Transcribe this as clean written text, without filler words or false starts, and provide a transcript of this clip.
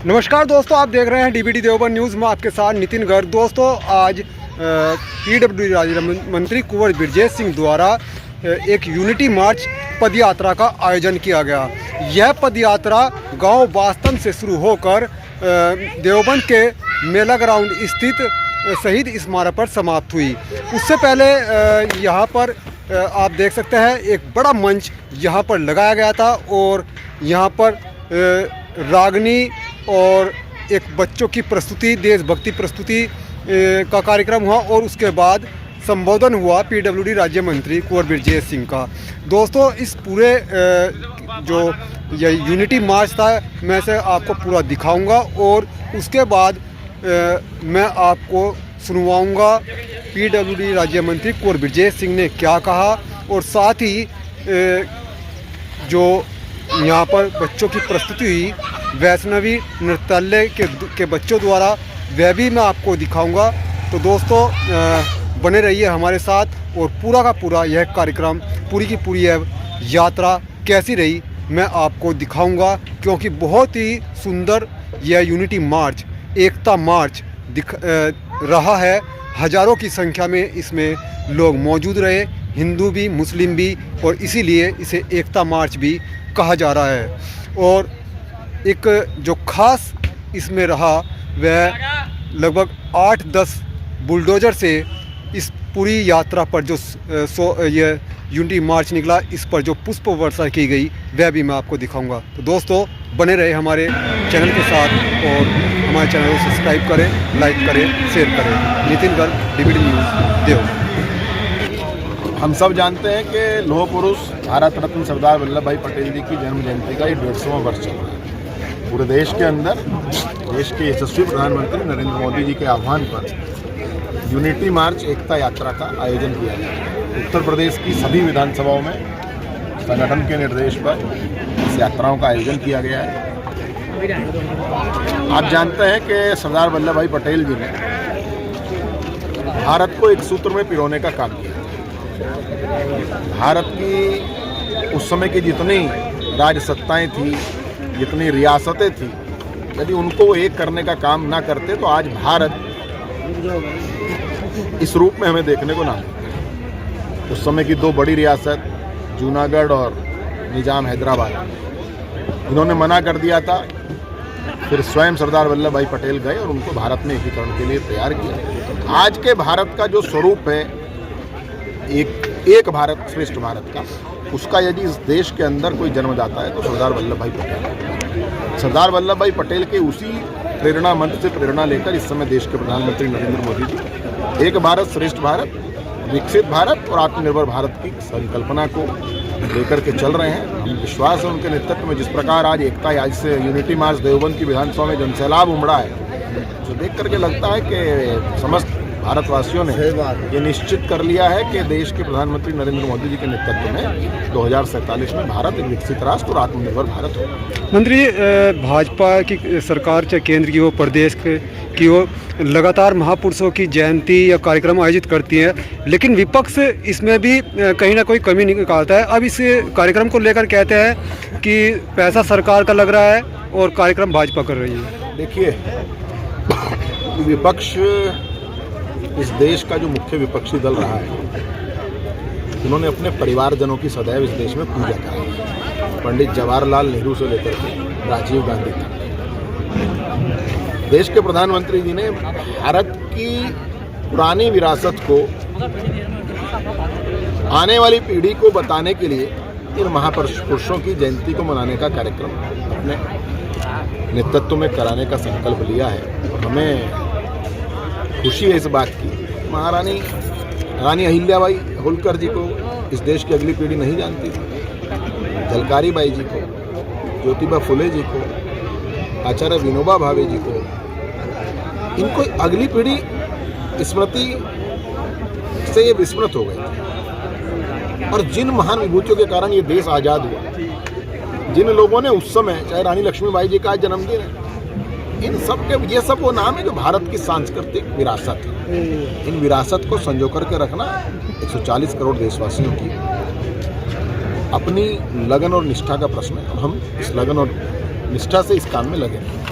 नमस्कार दोस्तों, आप देख रहे हैं डीबीडी देवबंद न्यूज़ में आपके साथ नितिन गर्ग। दोस्तों, आज पीडब्ल्यूडी राज्य मंत्री कुंवर बिरजेश सिंह द्वारा एक यूनिटी मार्च पदयात्रा का आयोजन किया गया। यह पदयात्रा गांव वास्तन से शुरू होकर देवबंद के मेला ग्राउंड स्थित शहीद स्मारक पर समाप्त हुई। उससे पहले यहाँ पर आप देख सकते हैं एक बड़ा मंच यहाँ पर लगाया गया था और यहाँ पर रागनी और एक बच्चों की प्रस्तुति, देशभक्ति प्रस्तुति का कार्यक्रम हुआ और उसके बाद संबोधन हुआ पीडब्ल्यूडी राज्य मंत्री कुंवर बिरजेश सिंह का। दोस्तों, इस पूरे जो यह यूनिटी मार्च था, मैं से आपको पूरा दिखाऊंगा और उसके बाद मैं आपको सुनवाऊंगा पीडब्ल्यूडी राज्य मंत्री कुंवर बिरजेश सिंह ने क्या कहा और साथ ही जो यहाँ पर बच्चों की प्रस्तुति हुई वैष्णवी नृत्यालय के बच्चों द्वारा, वह भी मैं आपको दिखाऊंगा। तो दोस्तों, बने रहिए हमारे साथ और पूरा का पूरा यह कार्यक्रम, पूरी की पूरी यह यात्रा कैसी रही मैं आपको दिखाऊंगा, क्योंकि बहुत ही सुंदर यह यूनिटी मार्च, एकता मार्च रहा है। हज़ारों की संख्या में इसमें लोग मौजूद रहे, हिंदू भी, मुस्लिम भी, और इसीलिए इसे एकता मार्च भी कहा जा रहा है। और एक जो खास इसमें रहा वह लगभग 8-10 बुलडोज़र से इस पूरी यात्रा पर जो ये यूनिटी मार्च निकला, इस पर जो पुष्प वर्षा की गई वह भी मैं आपको दिखाऊंगा। तो दोस्तों, बने रहे हमारे चैनल के साथ और हमारे चैनल को सब्सक्राइब करें, लाइक करें, शेयर करें। नितिन गर्ग, डीबीडी न्यूज़ देव। हम सब जानते हैं कि लौह पुरुष भारत रत्न सरदार वल्लभ भाई पटेल जी की जन्म जयंती का ये 150वां वर्ष चल रहा है। पूरे देश के अंदर देश के यशस्वी प्रधानमंत्री नरेंद्र मोदी जी के आह्वान पर यूनिटी मार्च एकता यात्रा का आयोजन किया गया। उत्तर प्रदेश की सभी विधानसभाओं में संगठन के निर्देश पर इस यात्राओं का आयोजन किया गया है। आप जानते हैं कि सरदार वल्लभ भाई पटेल जी ने भारत को एक सूत्र में पिरोने का काम किया। भारत की उस समय की जितनी राजसत्ताएं थी, जितनी रियासतें थी, यदि उनको वो एक करने का काम ना करते तो आज भारत इस रूप में हमें देखने को ना मिलता। उस समय की दो बड़ी रियासत जूनागढ़ और निजाम हैदराबाद, इन्होंने मना कर दिया था। फिर स्वयं सरदार वल्लभ भाई पटेल गए और उनको भारत में एकीकरण के लिए तैयार किया। आज के भारत का जो स्वरूप है, एक भारत श्रेष्ठ भारत का, उसका यदि इस देश के अंदर कोई जन्म जाता है तो सरदार वल्लभ भाई पटेल। सरदार वल्लभ भाई पटेल के उसी प्रेरणा मंत्र से प्रेरणा लेकर इस समय देश के प्रधानमंत्री नरेंद्र मोदी जी एक भारत श्रेष्ठ भारत, विकसित भारत और आत्मनिर्भर भारत की संकल्पना को लेकर के चल रहे हैं। हमें विश्वास है उनके नेतृत्व में। जिस प्रकार आज एकता, आज से यूनिटी मार्च देवबंद की विधानसभा में जनसैलाब उमड़ा है, जो देख करके लगता है कि समस्त भारतवासियों ने ये निश्चित कर लिया है कि देश के प्रधानमंत्री नरेंद्र मोदी जी के नेतृत्व में 2047 में भारत एक विकसित राष्ट्र और आत्मनिर्भर भारत होगा। मंत्री, भाजपा की सरकार, चाहे केंद्र की हो, प्रदेश की हो, लगातार महापुरुषों की जयंती या कार्यक्रम आयोजित करती है, लेकिन विपक्ष इसमें भी कहीं ना कोई कमी निकालता है। अब इस कार्यक्रम को लेकर कहते हैं कि पैसा सरकार का लग रहा है और कार्यक्रम भाजपा कर रही है। देखिए, विपक्ष इस देश का जो मुख्य विपक्षी दल रहा है, उन्होंने अपने परिवारजनों की सदैव इस देश में पूजा की। पंडित जवाहरलाल नेहरू से लेकर के राजीव गांधी तक देश के प्रधानमंत्री जी ने भारत की पुरानी विरासत को आने वाली पीढ़ी को बताने के लिए इन महापुरुषों की जयंती को मनाने का कार्यक्रम अपने नेतृत्व में कराने का संकल्प लिया है। और हमें खुशी है इस बात की। रानी अहिल्याबाई होलकर जी को इस देश की अगली पीढ़ी नहीं जानती थी। झलकारी बाई जी को, ज्योतिबा फुले जी को, आचार्य विनोबा भावे जी को, इनको अगली पीढ़ी स्मृति से ये विस्मृत हो गई। और जिन महान विभूतियों के कारण ये देश आज़ाद हुआ, जिन लोगों ने उस समय, चाहे रानी लक्ष्मीबाई जी का आज जन्मदिन है, इन सब के ये सब वो नाम है जो भारत की सांस्कृतिक विरासत है। इन विरासत को संजो करके रखना 140 करोड़ देशवासियों की अपनी लगन और निष्ठा का प्रश्न है। हम इस लगन और निष्ठा से इस काम में लगे हैं।